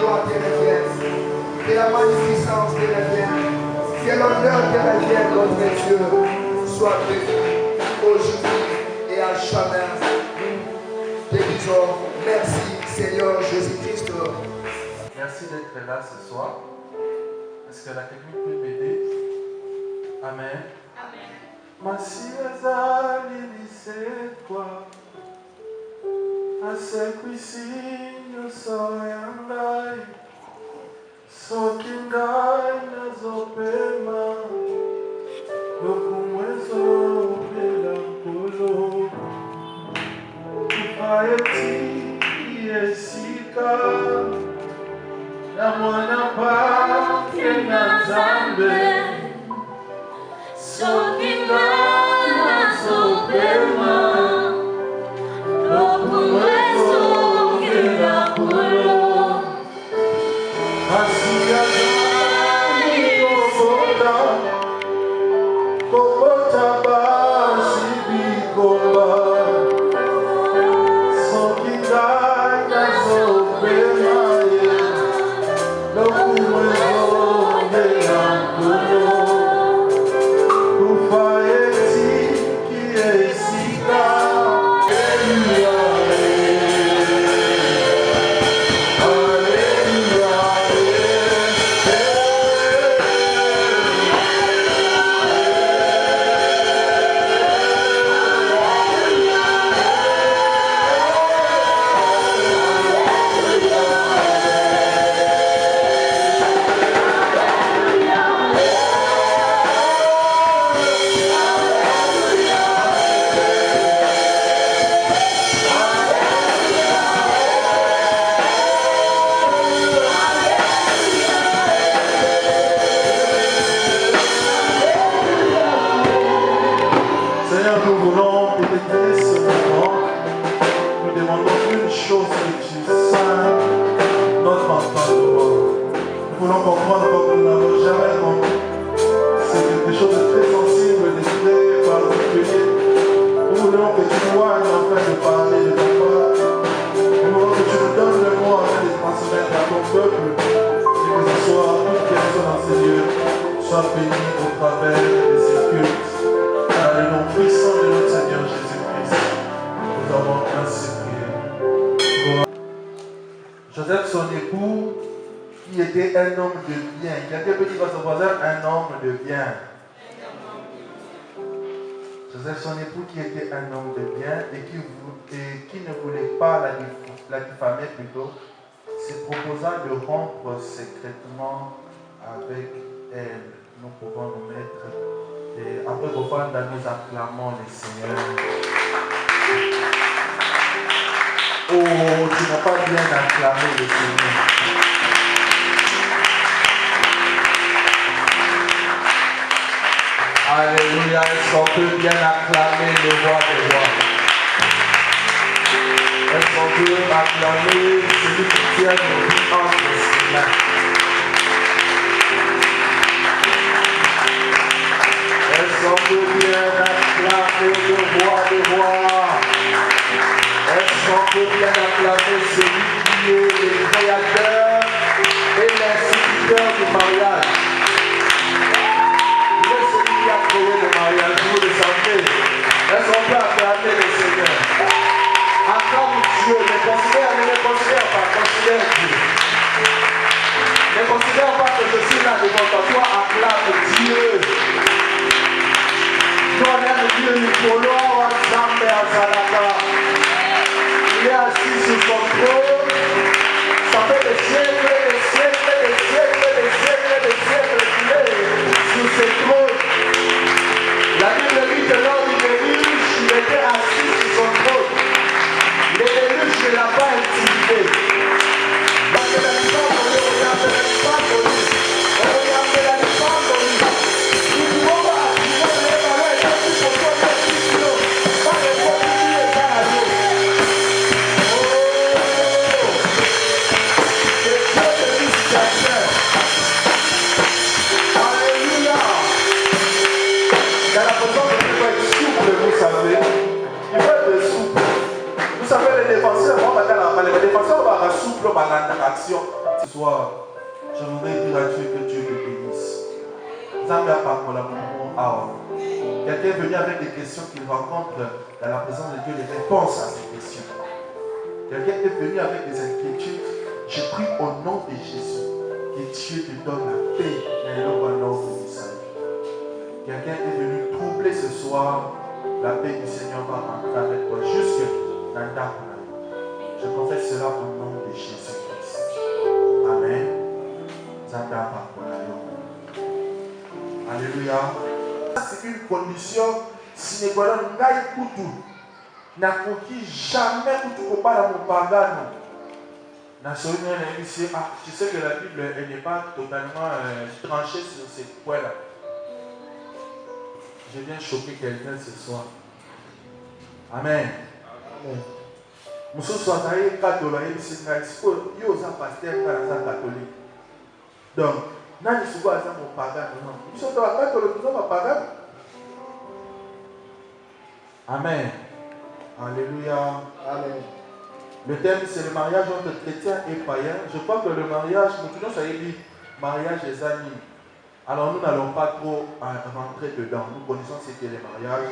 gloire te revienne. Que la magnificence te revienne. Que l'honneur te revienne, notre Dieu. Soit béni aujourd'hui et à jamais. Te disons merci, Seigneur Jésus-Christ. Merci d'être là ce soir. Est-ce que la technique peut m'aider? Amen. Masiazali lisekwa asekwisinyo soyandai sokindai nazopema lokumwezo pela kolo kufaeti yesika na mwana pake na zambe Sokingana sopema Lokumwezo kila kulo Asiyazani Kobota basi bikoba Sokingana sopema Lokumwezo kila kulo Joseph, son époux, qui était un homme de bien. Quelqu'un peut dire à son voisin, un homme de bien. Joseph, son époux, qui était un homme de bien et qui ne voulait pas la diffamer plutôt, se proposa de rompre secrètement avec elle. Nous pouvons nous mettre. Et après reprendre, nous acclamons le Seigneur. Oh, tu n'as pas bien acclamé le Seigneur. Alléluia, est-ce qu'on peut bien acclamer le roi des rois? Est-ce qu'on peut acclamer celui qui tient nos vies entre ses mains? Est-ce qu'on peut bien acclamer le roi des rois? Est-ce qu'on peut bien acclamer celui qui est le créateur et l'instituteur du mariage? Il est celui qui a créé le mariage, vous le savez. Est-ce qu'on peut acclamer le Seigneur? Acclame Dieu, ne considère pas, considère Dieu. Ne considère pas que je suis là devant toi, acclame Dieu. Nous on aime Dieu, Nicolo, Zambé, Azalaka. Il est assis sur son trône. Ça fait des siècles, des siècles, des siècles, des siècles, des siècles qu'il est sur ce trône. La Bible dit que lors du déluge, il était assis sur son trône. Le déluge ne l'a pas intimidé. Parce que la licence, on regarde la licence, on regarde la licence, on dit, il ne faut pas, il faut que les parents aient assis sur son trône, pas les fois qui est dans la joue. Alléluia. Il y a la personne qui peut être souple, vous savez. Il faut être souple. Vous savez, les défenseurs, les défenseurs vont être souples dans l'action. Ce soir, je voudrais dire à Dieu que Dieu te bénisse. Quelqu'un est venu avec des questions qu'il rencontre dans la présence de Dieu, des réponses à ces questions. Quelqu'un est venu avec des inquiétudes. Je prie au nom de Jésus que Dieu te donne la paix et l'ordre du salut. Quelqu'un est venu troubler ce soir, la paix du Seigneur va rentrer avec toi jusque dans ta vie. Je confesse cela au nom de Jésus-Christ. Amen. Alléluia. C'est une condition si ne pas n'a jamais tout dans mon pagano. Je sais que la Bible n'est pas totalement tranchée sur ces points-là. Je viens choquer quelqu'un ce soir. Amen. Je suis catholique. Donc, je suis catholique. Amen. Alléluia. Amen. Le thème, c'est le mariage entre chrétiens et païens. Je crois que le mariage, nous tenons à dire mariage des amis. Alors nous n'allons pas trop rentrer dedans. Nous connaissons ce qu'est le mariage.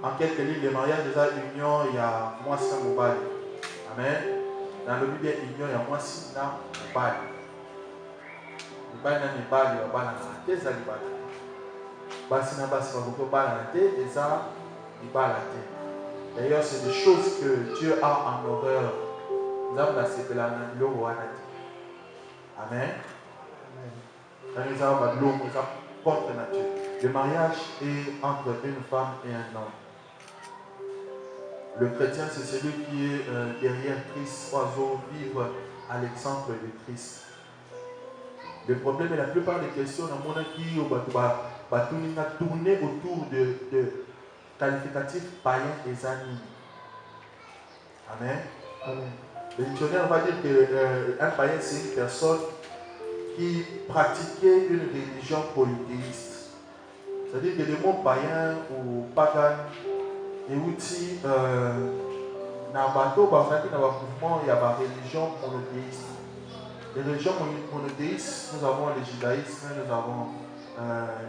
En quelques lignes, le mariage des unions, il y a moi sans mobile. Amen. Dans le Bible, union, il y a moi sans mobile. Mobile n'a pas de mobile à la tête. Basi n'a pas de mobile à la tête. Et ça, il va à la tête. D'ailleurs, c'est des choses que Dieu a en horreur. Nous avons la sépela dans l'eau. Amen. Nous avons l'eau contre nature. Le mariage est entre une femme et un homme. Le chrétien, c'est celui qui est derrière Christ, oiseau, vivre à l'exemple de Christ. Le problème est la plupart des questions dans le monde qui va tourner autour de qualificatifs païens et amis. Amen. Amen. Le dictionnaire va dire qu'un païen, c'est une personne qui pratiquait une religion polythéiste. C'est-à-dire que le mot païen ou pagan et aussi dans le bateau, il y a la religion monothéiste. Les religions monothéistes, nous avons le judaïsme, nous avons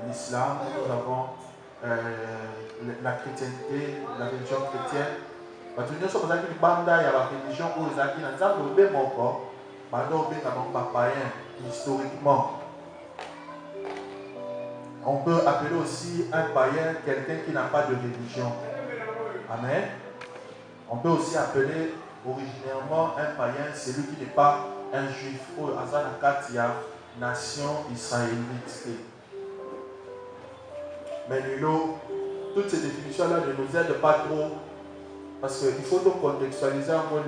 l'islam, nous avons la chrétienté, la religion chrétienne. Nous sommes dans une bande, il y a la religion où les acquis n'ont pas païen historiquement. On peut appeler aussi un païen quelqu'un qui n'a pas de religion. Amen. On peut aussi appeler originairement un païen celui qui n'est pas un juif ou Azanakatia, nation israélite. Mais toutes ces définitions-là ne nous aident pas trop parce qu'il faut donc contextualiser un mot.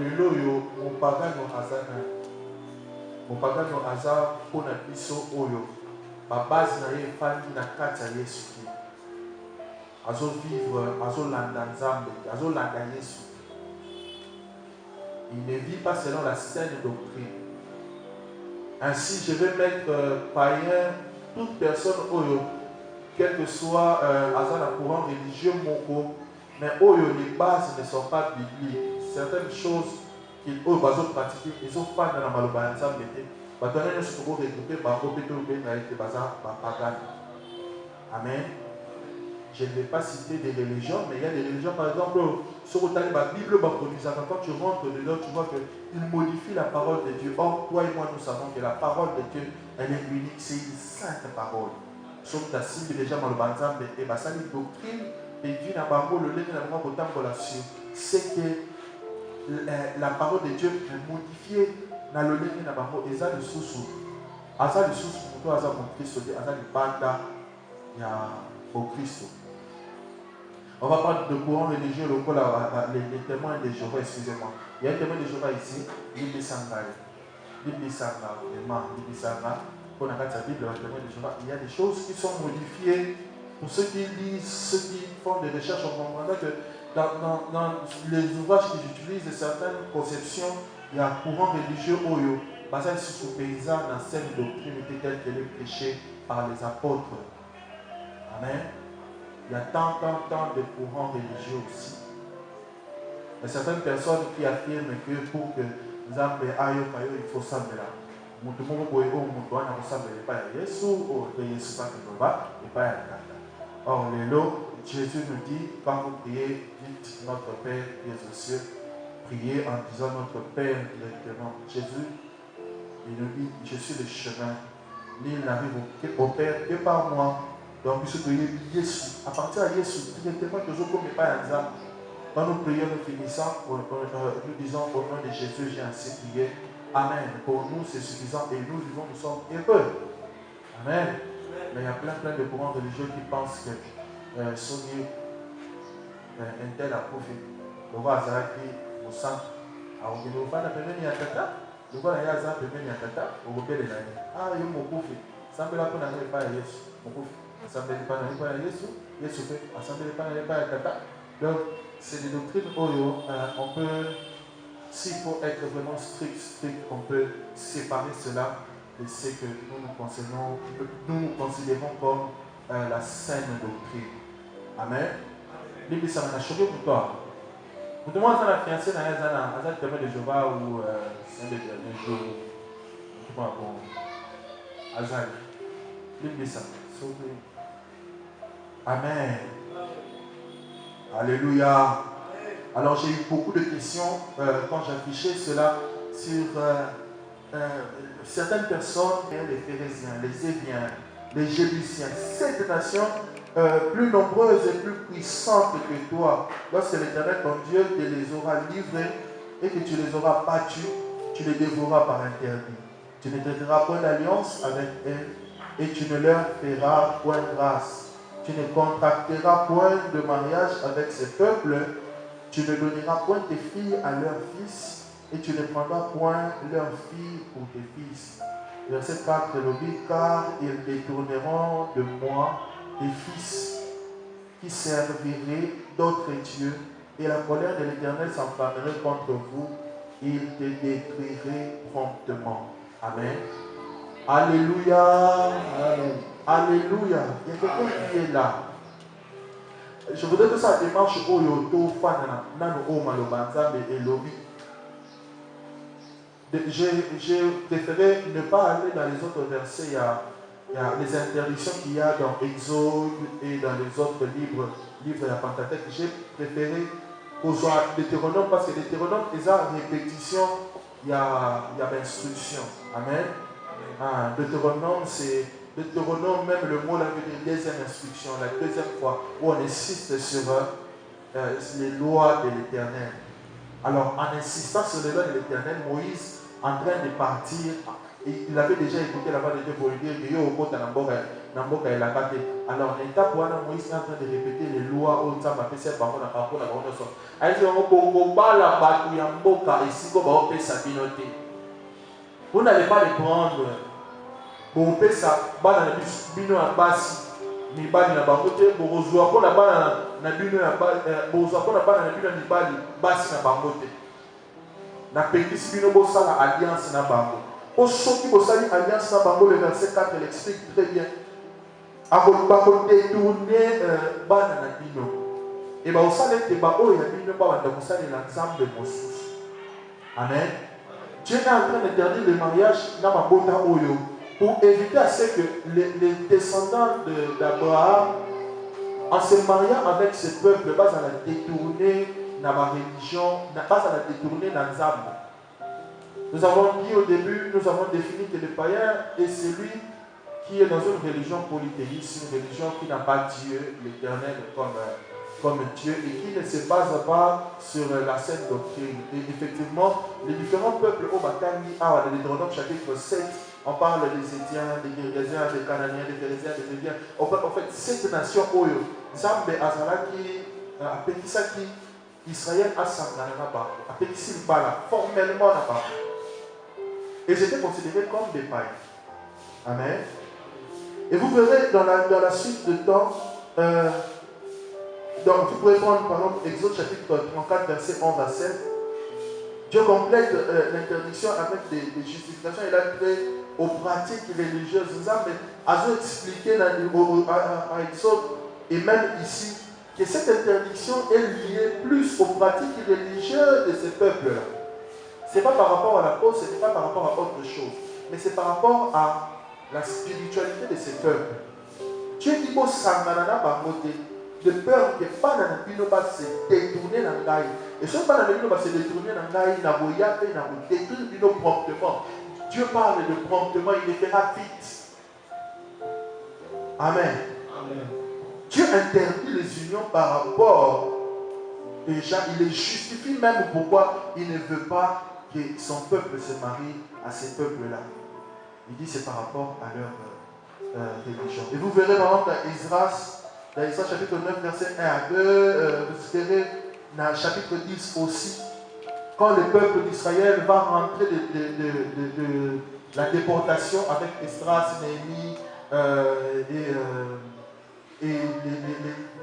Mon pagan no Azana. Mon pagan no Azana pour notre biso oyo. Ma base n'a pas dit na katia Yesu. Azo vivre, azo landa nzambe, azo landa Yesu. Il ne vit pas selon la saine doctrine. Ainsi, je vais mettre païen, toute personne, quel que soit un courant religieux, mais les bases ne sont pas bibliques. Certaines choses qu'ils ont pratiquées, ils ont fait dans la malobanza, Amen. Je ne vais pas citer des religions, mais il y a des religions, par exemple, sur la Bible, quand tu rentres dedans, tu vois qu'il modifie la parole de Dieu. Or, toi et moi, nous savons que la parole de Dieu, elle est unique, c'est une sainte parole. Sauf que ta cible déjà dans le banzam, et ça, une doctrine, et Dieu n'a pas le lait n'a pas autant pour la suite. C'est que la parole de Dieu est modifiée dans le lait n'a pas et ça, le sous-sous. À ça, le sous-sous, pour toi, à ça, mon Christ, à ça, le banda, il y a au Christ. On va parler de courant religieux, les témoins de Jéhovah, excusez-moi. Il y a un témoin de Jéhovah ici, Libé Sangha, pour la Bible, le témoin de Jéhovah, il y a des choses qui sont modifiées. Pour ceux qui lisent, ceux qui font des recherches, on comprendra que dans les ouvrages qu'ils utilisent, certaines conceptions, il y a un courant religieux Oyo, basé sur ce paysan dans cette doctrine telle qu'elle est prêchée par les apôtres. Amen. Il y a tant de courants religieux aussi. Il y a certaines personnes qui affirment que pour que nous appelions Ayo, il faut ça là. mutu moko boye oyo mutu wana kosambela epai ya Yesu oyo mpe Yesu bakoloba epai ya Tata. Or lelo Jésus nous dit, quand vous priez, dites notre Père qui est aux cieux, priez en disant notre Père directement. Jésus, il nous dit, je suis le chemin. L'île n'arrive au Père que par moi. Donc, il faut prier Jésus. À partir de Jésus, directement, toujours comme pas un exemple. Quand nous prions, nous finissons, nous disons au nom de Jésus, j'ai ainsi prié. Amen. Pour nous, c'est suffisant et nous vivons, nous sommes heureux. Amen. Mais il y a plein de courants religieux qui pensent que Sony un tel a prouvé. Le roi Azaraki, au centre, alors il ne va pas appeler Tata. Le roi Azaraki appeler Tata, au repère de l'année. Ah, il y a mon prouvé. Ça me l'a pas n'arrive pas à Yesu. Mon prouvé. Ça me l'a pas n'arrive pas à Yesu. Yesu fait. Ça me l'a pas n'arrive pas à Tata. Donc, c'est des doctrines où on peut, s'il faut être vraiment strict, on peut séparer cela de ce que nous considérons comme la saine doctrine. Amen. Bible ça m'a choqué pour toi. Pour tout le monde, ça la fiancée dans un témoin de Jéhovah ou c'est un des derniers jours. Tu vois, bon. Azal. Bible ça. Amen. Alléluia. Alors j'ai eu beaucoup de questions quand j'affichais cela sur certaines personnes, les Phérésiens, les Éviens, les Jébusiens, cette nation plus nombreuses et plus puissantes que toi, lorsque l'Éternel ton Dieu te les aura livrés et que tu les auras battus, tu les dévoreras par interdit. Tu ne traiteras point d'alliance avec elles et tu ne leur feras point grâce. Tu ne contracteras point de mariage avec ces peuples. Tu ne donneras point tes filles à leurs fils et tu ne prendras point leurs filles pour tes fils. Verset 4 le dit, car ils détourneront de moi des fils qui serviraient d'autres dieux et la colère de l'Éternel s'enflammerait contre vous. Il te détruirait promptement. Amen. Alléluia. Amen. Alléluia. Il y a quelqu'un qui est là. Je voudrais que ça démarche au yoto fanana nano o malobanza et lobby. J'ai préféré ne pas aller dans les autres versets. Il y a les interdictions qu'il y a dans Exode et dans les autres livres de la Pentateuque. J'ai préféré qu'on soit Deutéronome parce que Deutéronome est en répétition. Il y a l'instruction. Amen. Ah, Deutéronome, c'est Deutéronome, même le mot là veut dire deuxième instruction, la deuxième fois où on insiste sur les lois de l'Éternel. Alors, en insistant sur les lois de l'Éternel, Moïse, en train de partir, il avait déjà écouté la voix de Dieu pour lui dire que yo au Namboka il a gâté. Alors, l'étape où Moïse est en train de répéter les lois où Tsamba fait ses parents dans la parole de son. Il dit on va la battre Yamboka et si on va sa binoté. Vous n'allez pas les prendre. Bon, ça, bana na bino ya basi, mi bali na bango te, bozwa ko na bana na bino ya bozwa ko na bana na bino ni bali, basi na bango te. Na pekisi bino bosala alliance na bango. O soki bosali alliance na bango, le verset 4 l'explique très bien. Ako détourner bana na bino. Et ba osala te ba o ya bino ba wanda kosala l'ensemble mosusu. Amen. Dieu est en train d'interdire le mariage na mabota oyo. Pour éviter à ce que les descendants d'Abraham, en se mariant avec ce peuple, pas à la détourner dans ma religion, pas à la détourner dans Nzambo. Nous avons dit au début, nous avons défini que le païen est celui qui est dans une religion polythéiste, une religion qui n'a pas Dieu, l'Éternel, comme Dieu, et qui ne se base pas sur la saine doctrine. Et effectivement, les différents peuples au Batani, dans le Deutéronome chapitre 7, on parle des Étiens, des Girgasiens, des Cananéens, des Phérésiens, des Éviens. En fait, cette nation, Oyo, Zambé, Azalaki, Apekisaki, Israël a Sanganaba, Apekisi Bala, formellement là-bas. Et j'étais considéré comme des païens. Amen. Et vous verrez dans la suite de temps, donc vous pouvez prendre par exemple Exode chapitre 34, verset 11 à 7. Dieu complète l'interdiction avec des justifications. Il a créé aux pratiques religieuses. Nous avons expliqué à Exode et même ici que cette interdiction est liée plus aux pratiques religieuses de ces peuples-là. Ce n'est pas par rapport à la cause, ce n'est pas par rapport à autre chose. mais c'est par rapport à la spiritualité de ces peuples. Dieu dit que Sanganana Bangote, de peur que pas dans le va se détourner dans l'Aïe. Et ce pas dans le va se détourner dans l'Aïe, n'a pas détruire promptement. Dieu parle de promptement, il le fera vite. Amen. Amen. Dieu interdit les unions par rapport, déjà, il les justifie même pourquoi il ne veut pas que son peuple se marie à ces peuples-là. Il dit c'est par rapport à leur religion. Et vous verrez par exemple dans Esdras chapitre 9, verset 1 à 2, vous verrez dans le chapitre 10 aussi, quand le peuple d'Israël va rentrer de la déportation avec Esdras, Néhémie et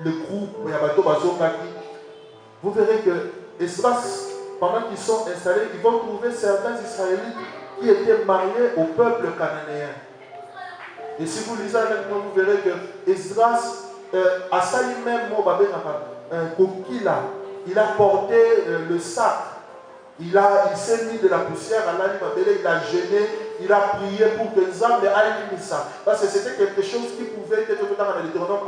le groupe Yabato Bazokaki, vous verrez que Esdras, pendant qu'ils sont installés, ils vont trouver certains Israélites qui étaient mariés au peuple cananéen. Et si vous lisez avec moi, vous verrez que Esdras a sali même Kokila, il a porté le sac, il s'est mis de la poussière à l'animabélé, il a gêné, il a prié pour que Nzambe aille ça. Parce que c'était quelque chose qui pouvait être dans le Deutéronome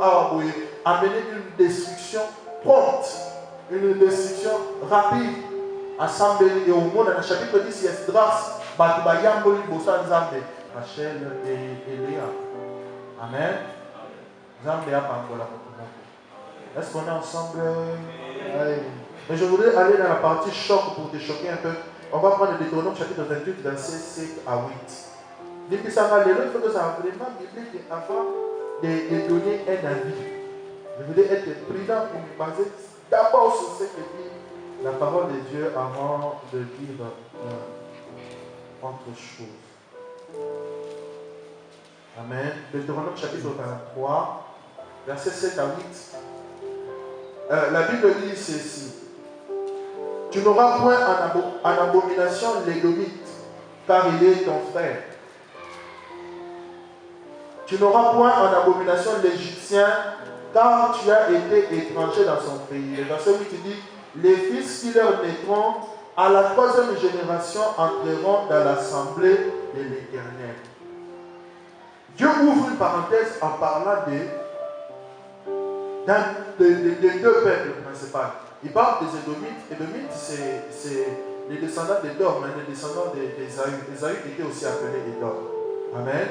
amener une destruction prompte, une destruction rapide. Assemblée et au monde, dans le chapitre 10, Esdras, Batubayamboli, Bosa Nzambe, Rachel et Léa. Amen. Nzambe a Pangola. Est-ce qu'on est ensemble? Mais je voudrais aller dans la partie choc pour te choquer un peu. On va prendre le Deutéronome chapitre 28, verset 7 à 8. Depuis ça va, il faut que ça soit vraiment biblique avant de donner un avis. Je voudrais être prudent pour me baser d'abord sur ce que dit la parole de Dieu avant de dire autre chose. Amen. Deutéronome chapitre 23, verset 7 à 8. La Bible dit ceci. Tu n'auras point en abomination l'édomite, car il est ton frère. Tu n'auras point en abomination l'Égyptien, car tu as été étranger dans son pays. Le verset 8 dit, les fils qui leur naîtront à la 3e génération entreront dans l'assemblée de l'Éternel. Dieu ouvre une parenthèse en parlant de deux peuples principaux. Il parle des Édomites. Édomites, c'est les descendants d'Édom, les descendants d'Ésaü. Ésaü était aussi appelé Édom. Amen.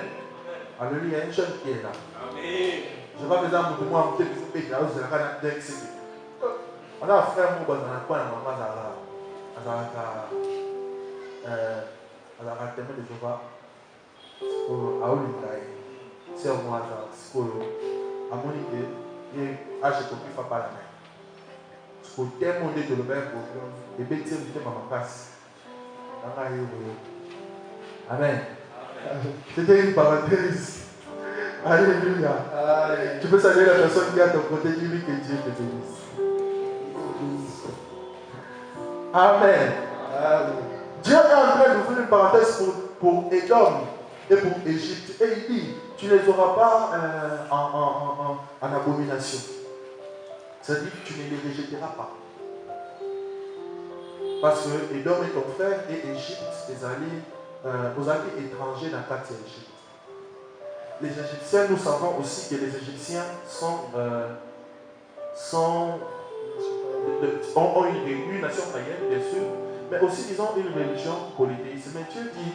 Alléluia, il y a une jeune qui est là. Amen. Je vais vous dire, moi, je vais vous dire, on a un frère qui est dans le coin, à la témoin de Jéhovah, à Olindaï, c'est moi, à Monique, et à je copie pas la main. Pour témoigner de l'objet, et bien, tu es dans ma face. Amen. C'était une parenthèse. Alléluia. Tu peux saluer la personne qui est à ton côté, dis-lui que Dieu te bénisse. Amen. Dieu est en train d'ouvrir une parenthèse pour Édom et pour Égypte. Et il dit, tu ne les auras pas en abomination. C'est-à-dire que tu ne les rejetteras pas. Parce que Édom est ton frère et Égypte, tes alliés, aux alliés étrangers dans ta Égypte. Les Égyptiens, nous savons aussi que les Égyptiens ont une nation païenne, bien sûr, mais aussi ils ont une religion polythéiste. Mais Dieu dit,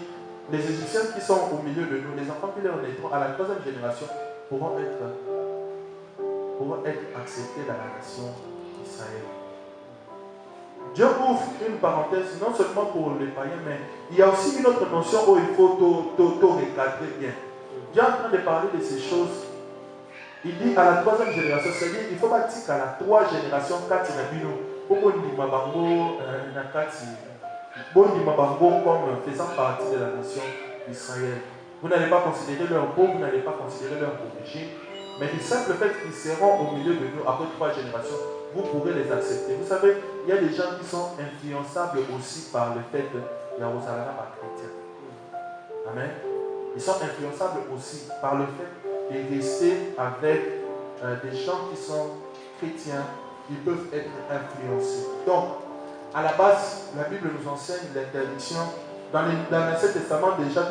les Égyptiens qui sont au milieu de nous, les enfants qui leur naîtront à la 3e génération, pourront être acceptés dans la nation d'Israël. Dieu ouvre une parenthèse, non seulement pour les païens, mais il y a aussi une autre notion où il faut recadrer bien. Dieu est en train de parler de ces choses. Il dit à la 3e génération, c'est-à-dire il faut pas dire qu'à la 3 génération, 4 comme faisant partie de la nation d'Israël. Vous n'allez pas considérer leur peau, vous n'allez pas considérer leur origine, mais du simple fait qu'ils seront au milieu de nous après 3 générations, vous pourrez les accepter. Vous savez, il y a des gens qui sont influençables aussi par le fait qu'il y a aux Arabes chrétiens. Amen. Ils sont influençables aussi par le fait de rester avec des gens qui sont chrétiens, qui peuvent être influencés. Donc, à la base, la Bible nous enseigne l'interdiction dans l'Ancien Testament, déjà,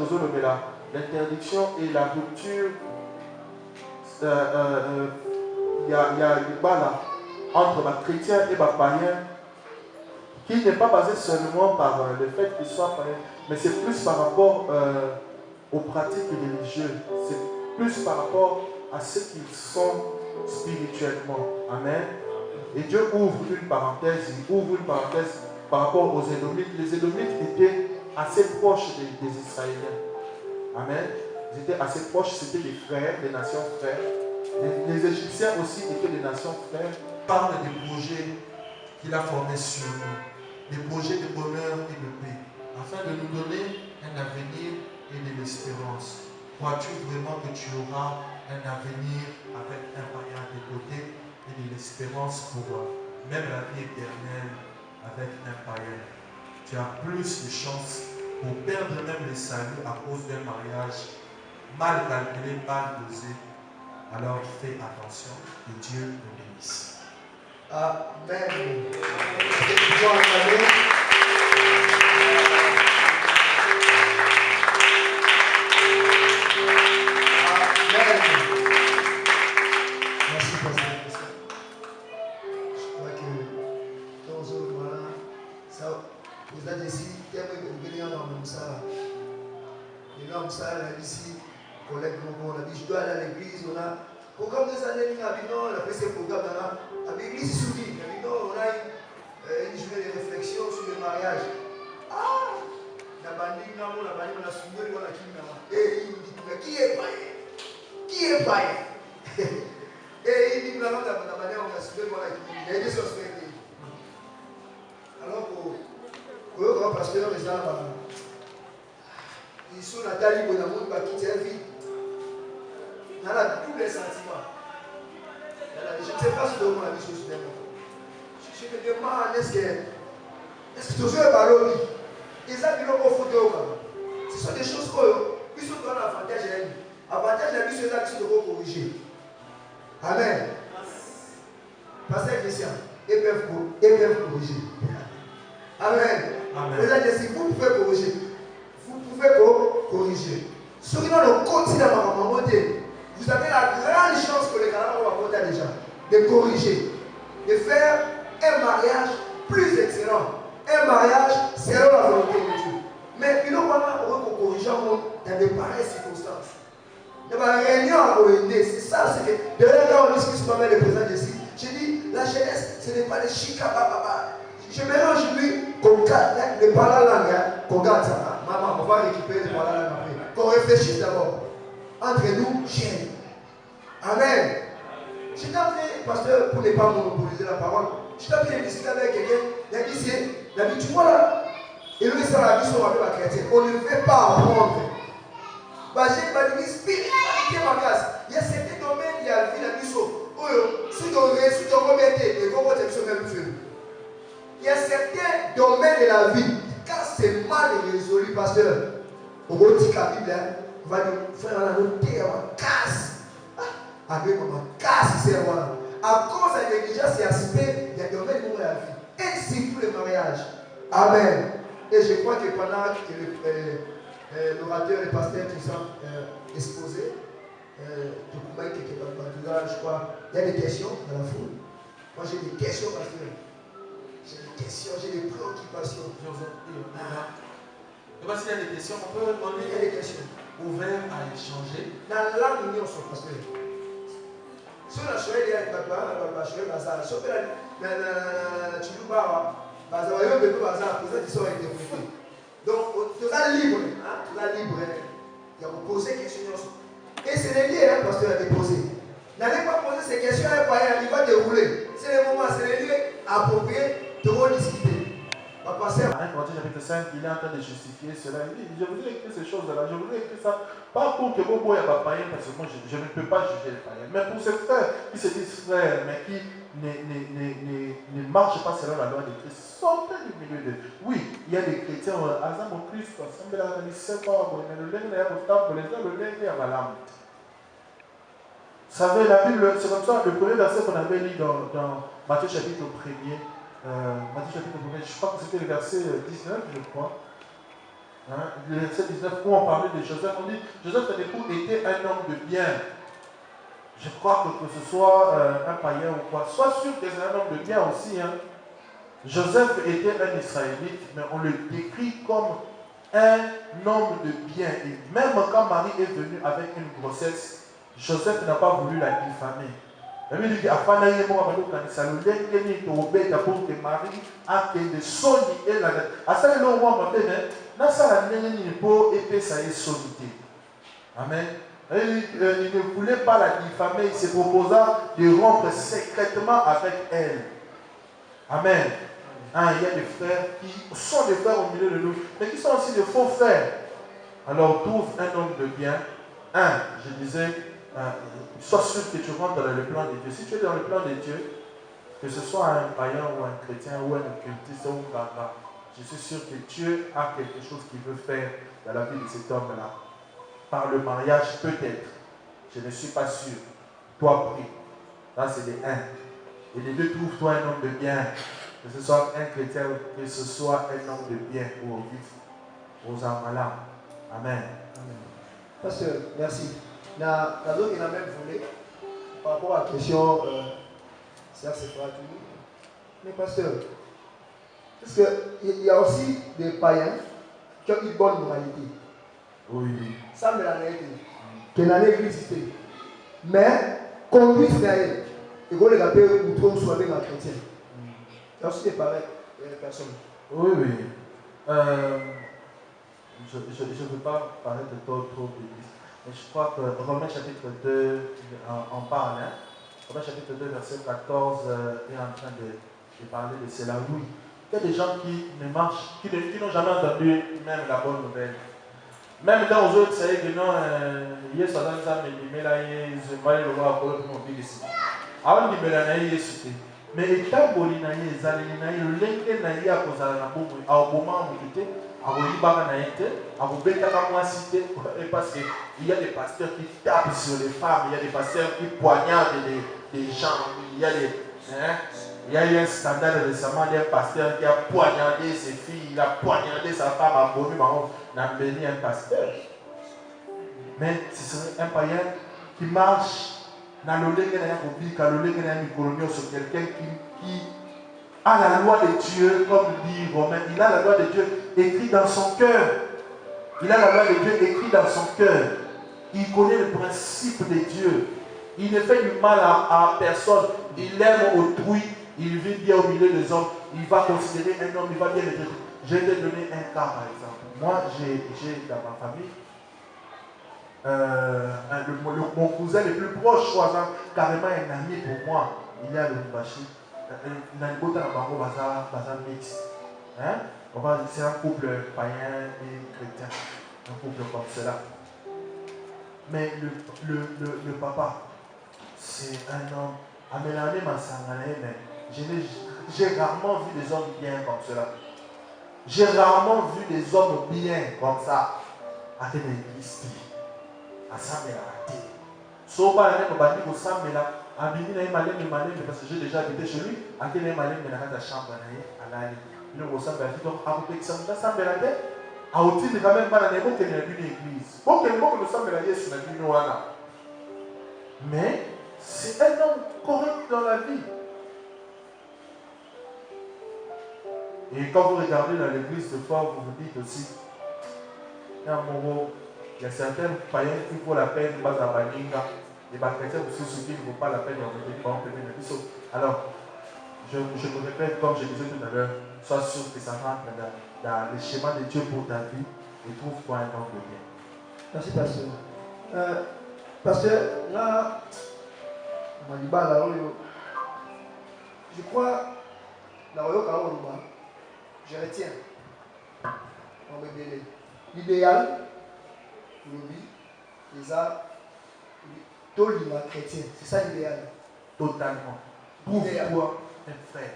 l'interdiction et la rupture, il y a entre les chrétiens et les païens, qui n'est pas basé seulement par le fait qu'ils soient païens, mais c'est plus par rapport aux pratiques religieuses. C'est plus par rapport à ce qu'ils sont spirituellement. Amen. Et Dieu ouvre une parenthèse, par rapport aux Édomites. Les Édomites étaient assez proches des Israéliens. Amen. Ils étaient assez proches, c'était des frères, des nations frères. Les Égyptiens aussi étaient des nations frères. Parle des projets qu'il a formés sur nous, des projets de bonheur et de paix, afin de nous donner un avenir et de l'espérance. Crois-tu vraiment que tu auras un avenir avec un païen à tes côtés et de l'espérance pour même la vie éternelle avec un païen? Tu as plus de chances pour perdre même le salut à cause d'un mariage mal calculé, mal dosé. Alors fais attention et Dieu nous bénisse. Amen. Je dois aller à l'église, on a programme de années, on a fait ce programme à l'église souvie. On a une journée de réflexion sur le mariage. Ah, qui est païen? Qui est païen? Et il dit que on a suivi il est suspecté. Alors pour le grand pasteur, ils sont Nathalie Bonamou qui quitter la vie. On a tous les sentiments. Je ne sais pas si tout le monde a vu ce sujet. Je me demande, est-ce que tu veux parler? Ils ont au photo. Ce sont des choses qui sont dans l'avantage de la vie. L'avantage de la vie, c'est là qui sont corriger. Amen. Pasteur Christian, ils peuvent corriger. Amen. Vous pouvez corriger. Vous pouvez corriger. Ceux qui ont le quotidien dans ma maman, vous avez la grande chance que les Canadiens vont apporter déjà de corriger, de faire un mariage plus excellent, un mariage selon la volonté de Dieu. Mais il faut qu'on corrige dans de pareilles circonstances. Il y a une réunion à orienter, c'est ça, c'est que derrière quand on discute sur le président ici, j'ai dit la jeunesse, ce n'est pas des chicabababa. Je mélange lui qu'on garde le parler langue, qu'on garde ça. Maman, on va récupérer le parler langue après. Qu'on réfléchisse d'abord. Entre nous, chaîne. Amen. Je t'ai appelé, pasteur, pour ne pas monopoliser la parole, je t'ai appelé de discuter avec quelqu'un, il a dit, tu vois là, et lui, c'est la vie sur la chrétienne. On ne veut pas apprendre. J'ai dit, spiritualité, ma classe. Il y a certains domaines, il y a la vie, la vie sur. Si tu remets, et comment tu es même fait. Il y a certains domaines de la vie, quand c'est mal résolu, pasteur, au bout de la Bible, on va dire, frère, on a noté, on casse. Avec maman, casse, c'est moi. À cause de la négligence et aspect, il y a des domaines de la vie. Et surtout le mariage. Amen. Et je crois que pendant que l'orateur et le pasteur qui sont exposés, je crois, il y a des questions dans la foule. Moi j'ai des questions, pasteur. J'ai des questions, j'ai des préoccupations. Et s'il y a des questions, on peut répondre. Il y a des questions. Ouvert à échanger. Dans la réunion, son pasteur. Sur la chouette, il y a un papa, la chouette, bazar. Sur la chouette, bazar, il y a un peu de bazar, pour ça qu'ils sont interprétés. Donc, tu es libre. Tu es libre. Il y a poser des questions. Et c'est les lieux, pasteur, à déposer. N'allez pas poser ces questions à un païen, il va dérouler. C'est le moment, c'est les lieux appropriés de rediscuter. Va passer. 1 Corinthiens chapitre 5, il est en train de justifier cela. Il dit, je voudrais écrire ces choses-là, je voudrais écrire ça. Pas pour que vous voyez un païen, parce que moi je ne peux pas juger les païens. Mais pour ces frères qui se disent frères, mais qui ne marchent pas selon la loi de Christ, sortez du milieu d'eux. Oui, il y a des chrétiens, Azam au Christ, mais le lèvre est au temple, le lèvre est à ma lame. Vous savez, la Bible, c'est comme ça, le premier verset qu'on avait lu dans Matthieu chapitre 1er. Matthieu chapitre 1er, je crois que c'était le verset 19, je crois. Hein, le verset 19 où on parlait de Joseph, on dit Joseph son époux était un homme de bien. Je crois que ce soit un païen ou quoi, sois sûr que c'est un homme de bien aussi. Hein. Joseph était un Israélite, mais on le décrit comme un homme de bien. Et même quand Marie est venue avec une grossesse, Joseph n'a pas voulu la diffamer. La Bible dit pour que Marie a été soni et la asa le roi motene na sala nene ni po epesa et sonité. Amen. Il ne voulait pas la diffamer, il se proposa de rompre secrètement avec elle. Amen. Hein, il y a des frères qui sont des frères au milieu de nous, mais qui sont aussi des faux frères. Alors trouve un homme de bien. Je disais, sois sûr que tu rentres dans le plan de Dieu. Si tu es dans le plan de Dieu, que ce soit un païen ou un chrétien ou un occultiste ou un barbare, je suis sûr que Dieu a quelque chose qu'il veut faire dans la vie de cet homme-là. Par le mariage, peut-être. Je ne suis pas sûr. Toi, prie. Là, c'est les 1. Et les deux, trouve-toi un homme de bien. Que ce soit un chrétien ou que ce soit un homme de bien ou au vif. Aux Amala. Amen. Pasteur, merci. La d'autres qui n'a même voulu, par rapport à la question, ça c'est pas tout. Mais pasteur, parce qu'il y a aussi des païens qui ont une bonne moralité. Oui. Ça me l'a été. Que dans l'église, mais conduite Israël, et qu'on les appelle ou trop soit même un chrétien. Il y a aussi des pareilles personnes. Oui, oui. Je ne veux pas parler de trop d'église, mais je crois que Romains chapitre 2 en parle. Hein? Romains chapitre 2, verset 14 est en train de parler de cela. Oui, il y a des gens qui ne marchent, qui n'ont jamais entendu même la bonne nouvelle. Même dans les autres, c'est que non, il y a 60 ans, mais là, il y a le voir pour mon pays ici. Avant de me l'analyser, c'était. Mais étant bolinaïe, zalinaïe, l'enquête naïe à cause de la boue, à au moment où tu étais, à Bolibara naïte, à Bobetaka moi cité, parce qu'il y a des pasteurs qui tapent sur les femmes, il y a des pasteurs qui poignardent des gens, il y a des. Hein, il y a eu un scandale récemment d'un pasteur qui a poignardé ses filles, il a poignardé sa femme à Bomi, on a béni un pasteur. Mais ce serait un païen qui marche dans le sur quelqu'un qui a la loi de Dieu, comme dit Romain, il a la loi de Dieu écrite dans son cœur. Il a la loi de Dieu écrite dans son cœur. Il connaît le principe de Dieu. Il ne fait du mal à personne. Il aime autrui. Il vit bien au milieu des hommes. Il va considérer un homme, il va bien le traiter. Je vais te donner un cas par exemple. Moi, j'ai dans ma famille mon cousin le plus proche, carrément un ami pour moi. Il est à Lubumbashi. Il a une beauté dans le bazar mix. C'est un couple païen et chrétien. Un couple comme cela. Mais le papa, c'est un homme. Amélané Massanganae, mais j'ai rarement vu des hommes bien comme cela. J'ai rarement vu des hommes bien comme ça. À l'église. À Samela. Soba ne m'a dit que Samela, Abini n'a pas malin parce que j'ai déjà habité chez lui. À quel est malin, mais n'a pas de chambre à l'année. Il nous ressemble à dit donc, à vous que Samela, à outil de quand même pas dans l'époque qu'il y a une église. Pour que le monde nous Samela y est sur la vie noire. Mais c'est un homme correct dans la vie. Et quand vous regardez dans l'église, ce soir, vous vous dites aussi, il y a certains païens qui vaut la peine, pas à Baninga, et les chrétiens aussi ceux qui ne vaut pas la peine, alors, je me répète, comme je disais tout à l'heure, sois sûr que ça rentre dans le schéma de Dieu pour ta vie et trouve-toi un homme de bien. Merci, pasteur. Pasteur, là, je crois, je retiens. L'idéal, les arts, tout l'humain chrétien, c'est ça l'idéal. Totalement. Trouve-toi un frère,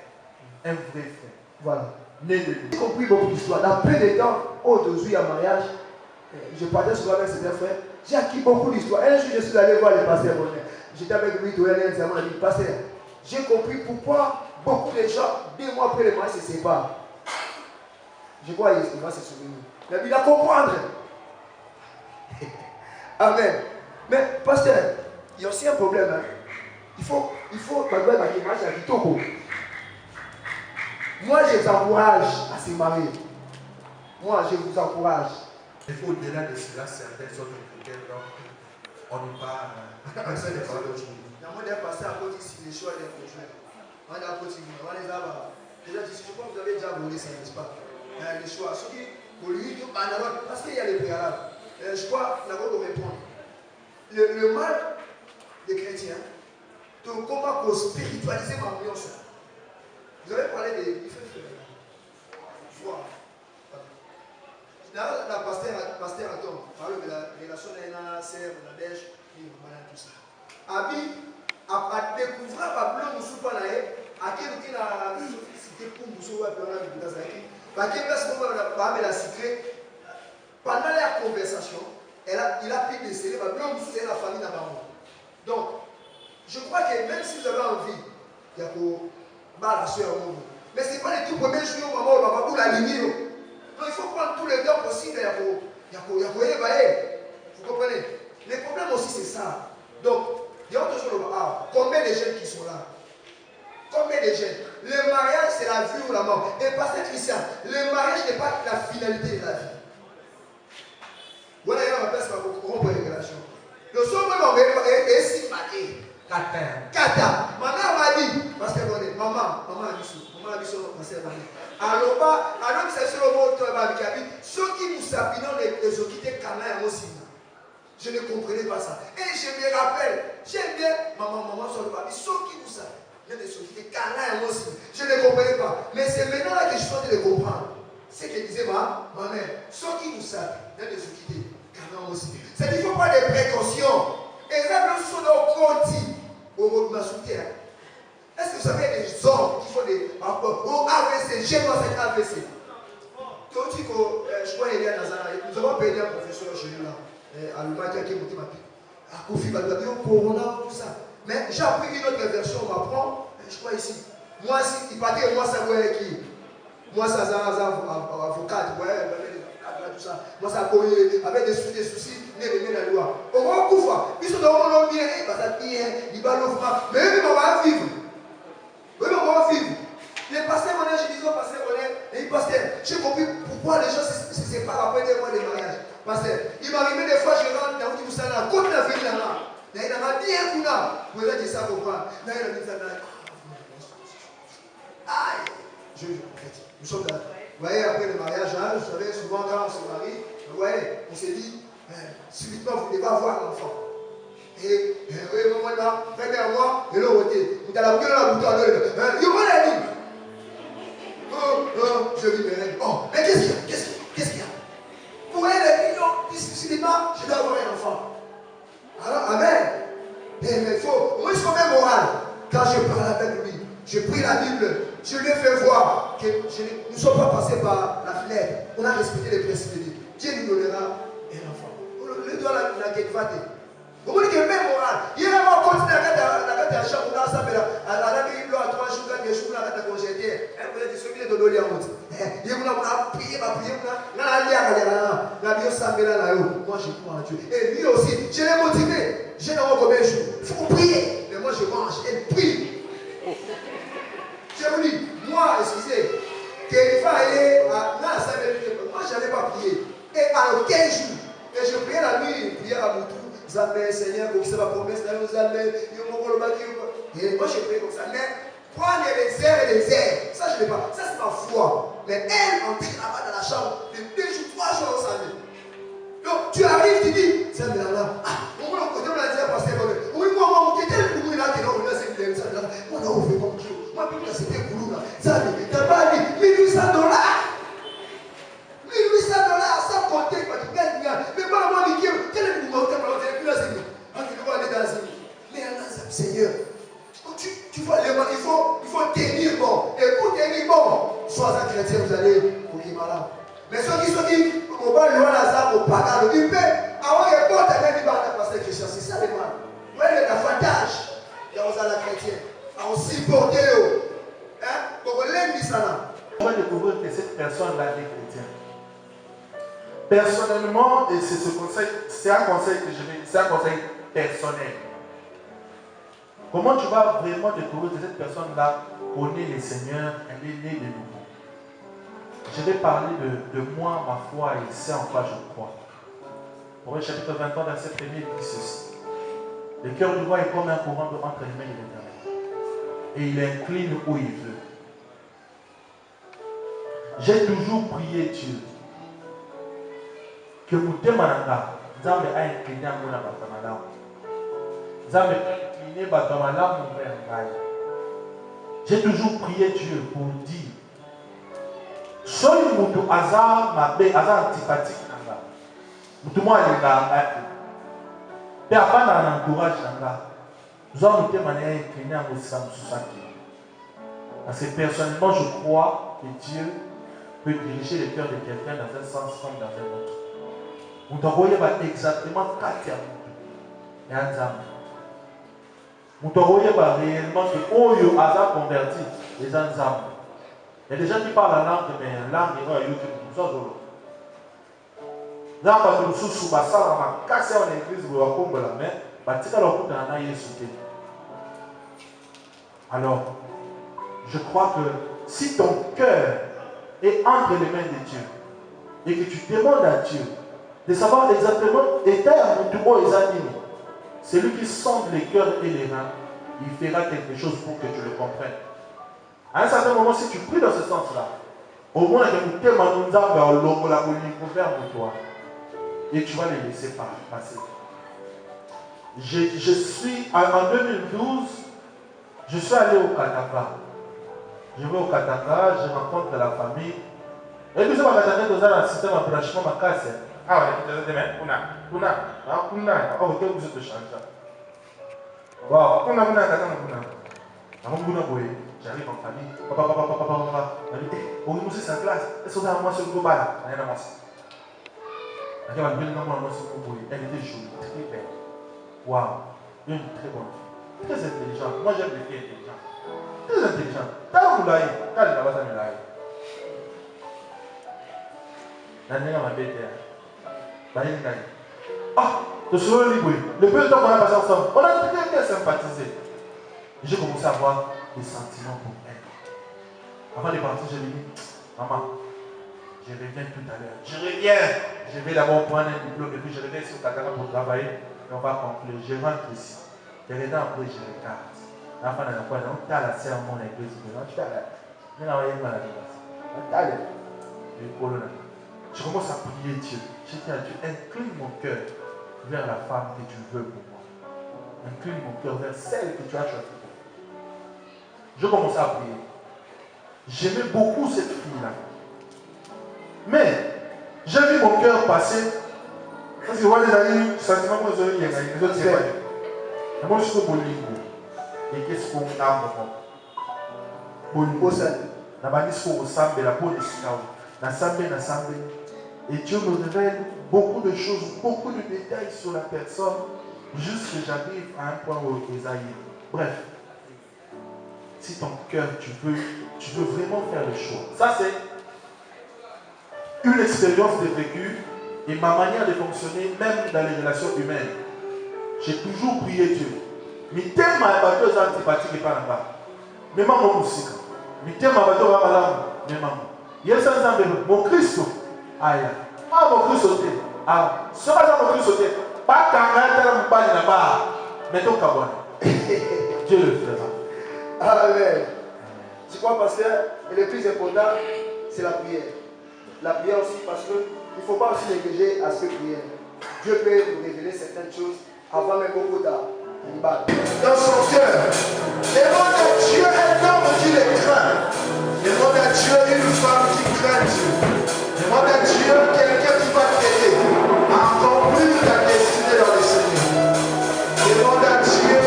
un vrai frère. Voilà. Né de lui. J'ai compris beaucoup d'histoires. Dans peu de temps, aujourd'hui à mariage, je partais souvent avec certains frères. J'ai acquis beaucoup d'histoires. Un jour, je suis allé voir le pasteur Bonnet. J'étais avec lui, tout un examen, il a dit, pasteur, j'ai compris pourquoi beaucoup de gens, 2 mois après le mariage, se séparent. Je crois qu'il va se souvenir. Mais il a comprendre. Amen. Mais, pasteur, il y a aussi un problème. Hein. Il faut moi, je vous encourage à se marier. Moi, je vous encourage. Il faut au-delà de cela, certains autres critères, donc on n'est pas en train de parler aujourd'hui. Moi, je vais passer à côté ici, les choix des conjoints. On est à côté, on les a. Déjà, je crois que vous avez déjà volé ça, n'est-ce pas? Les choix. Ceux qui, pour lui, parce qu'il y a les préalables. Je crois, d'abord, de répondre. Le mal des chrétiens, donc comment spiritualiser ma ambiance. Vous avez parlé des foi. La pasteur Adam parle de la relation de la sœur, de la dèche, et tout ça. Abi, à découvrir à blanc, nous sommes pas là, à quel qui a cité pour nous sauver à blanc, nous sommes là, à quel place nous avons la cité. Pendant la conversation, il a pu déceler, à blanc, nous sommes la famille d'Abraham. Donc, je crois que même si vous avez envie, il y a pour la soeur au monde. Mais ce n'est pas les tout premiers jours, maman, papa, pour la ligne. Donc il faut prendre tous les temps possibles. Il y a pour évaluer. Vous comprenez? Les problèmes aussi, c'est ça. Donc, il y a autre chose. Combien de jeunes qui sont là? Combien de jeunes? Le mariage, c'est la vie ou la mort. Et pasteur Christian, le mariage n'est pas la finalité de la vie. Voilà, il y a un place pour rompre les relations. Le soir, est si marié. Kata. Ma mère m'a dit, parce que maman a dit ça, alors, c'est sur le mot de ceux qui nous s'appellent les occupés canins aussi. Je ne comprenais pas ça. Et je me rappelle, j'aime bien, maman sur le papier, ceux qui nous s'appellent, il y a des occupés canins aussi. Je ne comprenais pas. Mais c'est maintenant là que je suis en train de comprendre. C'est ce que disait ma mère. Ceux qui nous s'appellent, il y a des occupés canins aussi. C'est qu'il faut prendre des précautions. Exemple, sur nos comptes. Au soutien. Est-ce que vous savez des hommes qui font des rapports AVC, j'ai moi cet AVC. Quand tu dis que je crois qu'il y a nous avons payé un professeur chez nous là, à l'Umakia qui est monté ma pique. À Kofi Balbabio, Corona, tout ça. Mais j'ai appris une autre version, on m'apprend, je crois ici. Moi, si il partait, moi, ça voyait qui? Moi, ça, avocat, tout ça. Moi, ça avec des soucis, mais la loi. Au moins, ils sont dans le bien, ils vont mais eux, on va vivre. Eux, on va vivre. Les pasteurs, je dis aux pasteurs, et les pasteurs, j'ai compris pourquoi les gens se séparent après des mois de mariage. Pasteur, il m'arrivait des fois, je rentre dans une salle, contre la ville là. Il m'a dit un coup là. Vous avez dit ça pourquoi? Là, il a dit ça là. Aïe! Nous sommes là. Vous voyez, après le mariage, hein, vous savez, souvent quand on se marie, vous voyez, on s'est dit, subitement, vous devez avoir l'enfant. Et, maman là, frère moi, et l'autre côté, vous avez la gueule là, vous avez la il va la vie. Je dis, mais qu'est-ce qu'il y a? Vous voyez, les millions, subitement, je dois avoir un enfant. Alors, amen. Mais il faut, moi, je suis même moral. Quand je parle avec lui, je prie la Bible, je lui ai fait voir que nous ne sommes pas passés par la fenêtre. On a respecté les principes de Dieu. Dieu nous donnera un enfant. Le doigt la guette-vate. Vous voyez que même moral. Il y a un continué à la chambre, on a ça, à la Bible, à 3 jours, 4 jours, on a congédié. Vous avez dit, ce qui est de l'eau, il y a il y a prié, moi je crois en Dieu. Et lui aussi, je l'ai motivé. Je n'ai pas combien de jours. Il faut prier. Mais moi je mange et prie. Je vous dis, moi, excusez, qu'il va aller à la salle, moi je n'avais pas prié. Et à 15 jours, et je priais la nuit, prière à Moutou, Zambé, Seigneur, pour que ça va promettre, Zambé, et moi je priais comme ça. Mais prendre les airs et les airs, ça je ne l'ai pas. Ça c'est ma foi. Mais elle entrait là-bas dans la chambre, de 2 jours, 3 jours dans sa vie. Donc tu arrives, tu dis, c'est là, on va côté, on a dit à passer, oui, moi, qui était le boulot là, qui est là, on a dit, moi, on a ouvert comme chose. Moi, c'était le boulot là. Ça, tu n'as pas dit, $1 800. $1 800, sans compter, tu gagnes bien. Mais pas moi, quel est le boulot, plus là, c'est nous. On va aller dans la vie. Mais Seigneur, tu vois, il faut tenir bon. Et pour tenir bon, sois un chrétien, vous allez pour qui malade. Mais ceux qui sont dit, on va le voir là, ça, au pagano, il peut avoir un bon Personnellement, et c'est ce conseil, c'est un conseil que c'est un conseil personnel. Comment tu vas vraiment découvrir que cette personne-là connaît le Seigneur, elle est née de nouveau? Je vais parler de moi, ma foi et c'est en quoi je crois. Au chapitre 23, verset 1er, il dit ceci. Le cœur du roi est comme un courant d'eau entre les mains de l'Éternel. Et il incline où il veut. J'ai toujours prié Dieu que Moutemananga, Nzambe a incliné à mon abatamalam. Nzambe a incliné batamalam mon père. J'ai toujours prié Dieu pour dire soy mutu aza mabe, aza antipathique nanga. Mutu mo alinga ngati. Pe apana na entourage nanga. Nous avons Moutemana incliné à mon Samsusaki. Parce que personnellement, je crois que Dieu peut diriger le cœur de quelqu'un dans un sens comme dans un autre. Vous devez exactement 4 ans. Et un zam. Vous devez réellement que Oyo a converti les enzam. Il y a des gens qui parlent la langue, mais la langue est là. Là, parce que nous sommes sous la salle, on a cassé en église, vous avez compris la main, alors, je crois que si ton cœur est entre les mains de Dieu et que tu demandes à Dieu de savoir exactement celui qui sonde les cœurs et les reins, il fera quelque chose pour que tu le comprennes. À un certain moment, si tu pries dans ce sens-là, au moins que tu et tu vas les laisser passer. Je suis en 2012, je suis allé au Katanga. Je vais au Katanga, je rencontre la famille. Et puis, je vais dans un système de branchement ma casse. Ah ouais, vous êtes changé. Wow, j'arrive en famille. Papa. On nous c'est en classe. Est-ce que vous avez un mois sur le global? Rien à moi. Elle était jolie, très belle. Waouh, une très bonne fille. Très intelligente. Moi j'aime les filles intelligentes. Très intelligente. T'as un moulay. T'as le nabasa moulay. La nègre m'a bêté. Ah, le soir libre. Le peu de temps qu'on a passé ensemble, on a très bien sympathisé. J'ai commencé à avoir des sentiments pour elle. Avant de partir, je lui ai dit, maman, je reviens tout à l'heure. Je reviens. Je vais d'abord prendre un diplôme et puis je reviens sur Katanga pour travailler. Et on va conclure. Je rentre ici. Je reviens après, je regarde. L'enfant n'a pas de temps. La sœur, mon église, je commence à prier Dieu. Je dis à Dieu, incline mon cœur vers la femme que tu veux pour moi. Incline mon cœur vers celle que tu as choisie pour moi. Je commence à prier. J'aimais beaucoup cette fille-là. Mais, j'ai vu mon cœur passer. Parce que moi, les amis, sentiment que vous avez, les autres, c'est pas. Moi, je suis au Bolingo. Et qu'est-ce qu'on a vraiment? Bolingo, ça. La banisse au Sambe, la peau de Sikao. La Sambe. Et Dieu me révèle beaucoup de choses, beaucoup de détails sur la personne, jusqu'à que j'arrive à un point où Esaïe. Bref. Si ton cœur, tu veux vraiment faire le choix. Ça, c'est une expérience de vécu et ma manière de fonctionner, même dans les relations humaines. J'ai toujours prié Dieu. Mais tellement ma bateau est antipathique et pas là-bas. Mais maman musique. Mais tellement ma bateau est là-bas. Mais maman. Il y a ça, mon Christ. Aïe. Ah, mon Christ sauté. Ah, sera mon Christ sauté. Pas quand on a là-bas. Mais ton cabane. Dieu le fera. Amen. Je crois, pasteur, et le plus important, c'est la prière. La prière aussi, parce qu'il ne faut pas aussi négliger l'aspect prière. Dieu peut nous révéler certaines choses avant même beaucoup tard. Dans son cœur, demande à Dieu un homme qui les craint. Demande à Dieu une femme qui craint Dieu. Demande à Dieu quelqu'un qui va t'aider à accomplir ta destinée dans le Seigneur. Demande à Dieu.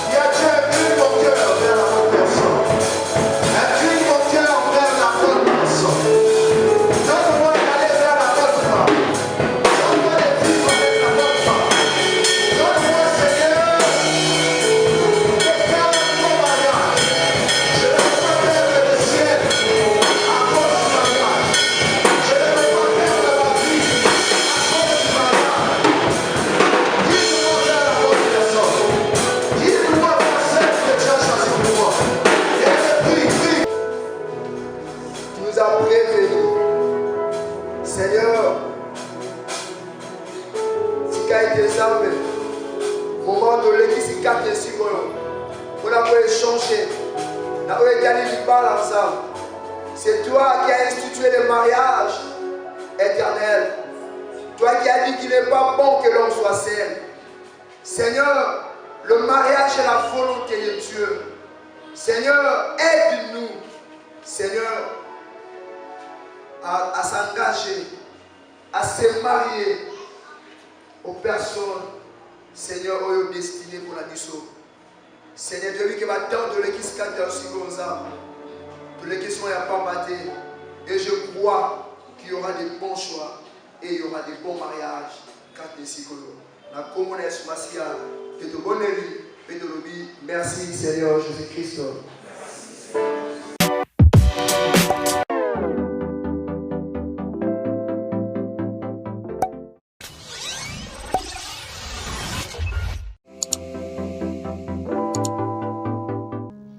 Il y a Dieu incline mon cœur vers la bonne personne. Incline mon cœur vers la bonne personne. Donne-moi d'aller vers la bonne femme. Donne-moi de vivre avec la bonne femme. Donne-moi, Seigneur, de faire un bon mariage. Je ne veux pas perdre le ciel à cause qui a été ensemble. Moment de l'église 4 et 6 on a pu échanger. On a pu gagner du bal ensemble. C'est toi qui as institué le mariage éternel. Toi qui as dit qu'il n'est pas bon que l'homme soit seul. Seigneur, le mariage est la volonté de Dieu. Seigneur, aide-nous, Seigneur, à s'engager, à se marier aux personnes, Seigneur, aux destinées pour la mission. Seigneur, Dieu qui va tendre de l'église 4 de l'église il n'y a pas maté. Et je crois qu'il y aura des bons choix et il y aura des bons mariages. 4 la communauté, merci Seigneur Jésus-Christ.